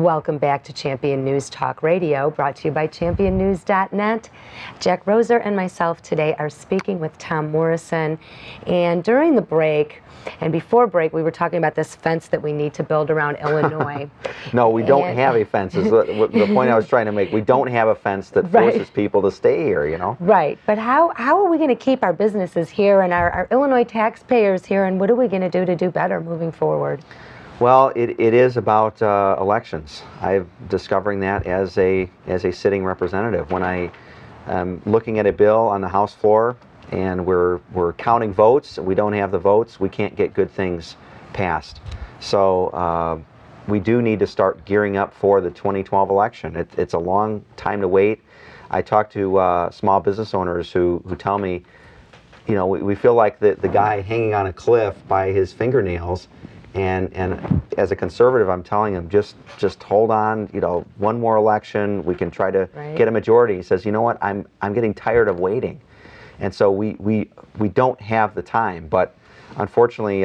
Welcome back to Champion News Talk Radio, brought to you by championnews.net. Jack Roser and myself today are speaking with Tom Morrison. And during the break, and before break, we were talking about this fence that we need to build around Illinois. No, we don't have a fence, is the point I was trying to make. We don't have a fence that forces people to stay here, you know? Right, but how are we going to keep our businesses here and our Illinois taxpayers here, and what are we going to do better moving forward? Well, it is about elections. I'm discovering that as a sitting representative. When I am looking at a bill on the House floor and we're counting votes, we don't have the votes, we can't get good things passed. So we do need to start gearing up for the 2012 election. It's a long time to wait. I talk to small business owners who tell me, you know, we feel like the guy hanging on a cliff by his fingernails. And as a conservative, I'm telling him, just hold on, you know, one more election, we can try to get a majority. He says, you know what, I'm getting tired of waiting. And so we don't have the time, but unfortunately,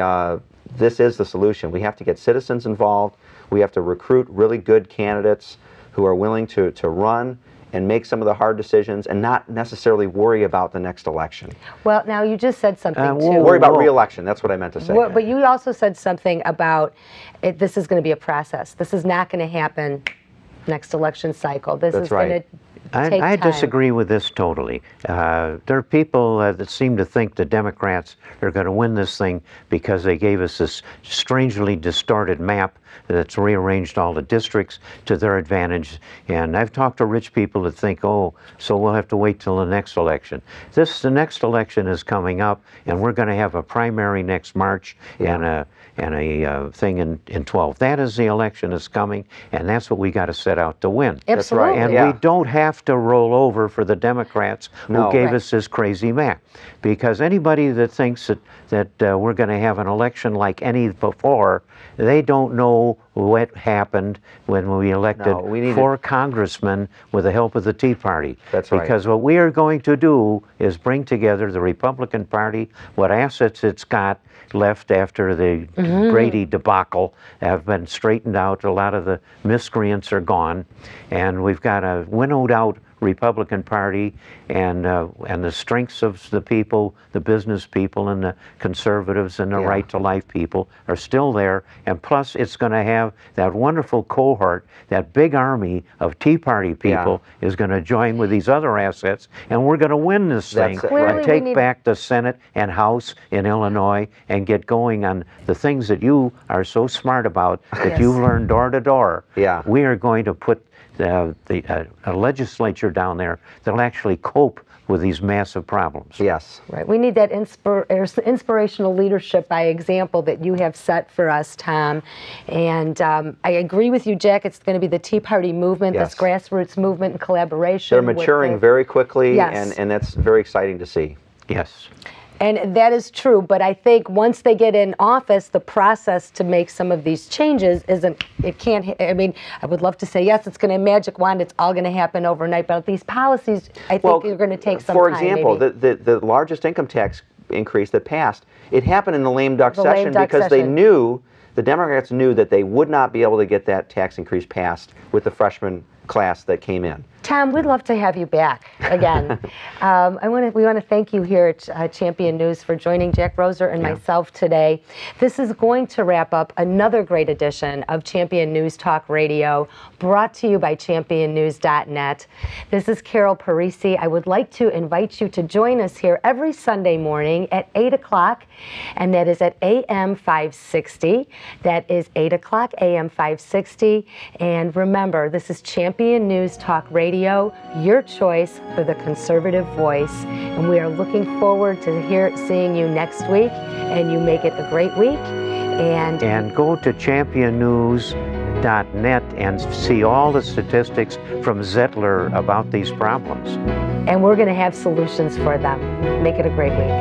this is the solution. We have to get citizens involved. We have to recruit really good candidates who are willing to run and make some of the hard decisions and not necessarily worry about the next election. Well, now you just said something too. Worry about re-election, that's what I meant to say. But you also said something about this is going to be a process. This is not going to happen next election cycle. This is going to take time. I disagree with this totally. There are people that seem to think the Democrats are going to win this thing because they gave us this strangely distorted map that's rearranged all the districts to their advantage. And I've talked to rich people that think, oh, so we'll have to wait till the next election. The next election is coming up, and we're going to have a primary next March and a thing in 12. That is the election that's coming, and that's what we got to set out to win. Absolutely. That's right. And we don't have to roll over for the Democrats who gave us this crazy map. Because anybody that thinks that we're going to have an election like any before, they don't know what happened when we elected 4 congressmen with the help of the Tea Party. That's right. Because what we are going to do is bring together the Republican Party, what assets it's got left after the Brady debacle have been straightened out. A lot of the miscreants are gone, and we've got a winnowed out Republican Party, and the strengths of the people, the business people, and the conservatives and the right to life people are still there. And plus, it's going to have that wonderful cohort, that big army of Tea Party people is going to join with these other assets, and we're going to win this thing and take back the Senate and House in Illinois and get going on the things that you are so smart about, that you've learned door to door. We are going to put a legislature down there that'll actually cope with these massive problems. Yes. Right. We need that inspirational leadership by example that you have set for us, Tom. And I agree with you, Jack. It's going to be the Tea Party movement, this grassroots movement and collaboration. They're maturing very quickly, and that's very exciting to see. Yes. And that is true, but I think once they get in office, the process to make some of these changes I mean, I would love to say, yes, it's going to magic wand, it's all going to happen overnight, but these policies, I think are going to take some time. For example, the largest income tax increase that passed, it happened in the lame duck session because they knew, the Democrats knew that they would not be able to get that tax increase passed with the freshman class that came in. Tom, we'd love to have you back again. We want to thank you here at Champion News for joining Jack Roser and myself today. This is going to wrap up another great edition of Champion News Talk Radio, brought to you by championnews.net. This is Carol Parisi. I would like to invite you to join us here every Sunday morning at 8 o'clock, and that is at AM 560. That is 8 o'clock, AM 560. And remember, this is Champion News Talk Radio, your choice for the conservative voice. And we are looking forward to seeing you next week, and you make it a great week. And go to championnews.net and see all the statistics from Zettler about these problems. And we're going to have solutions for them. Make it a great week.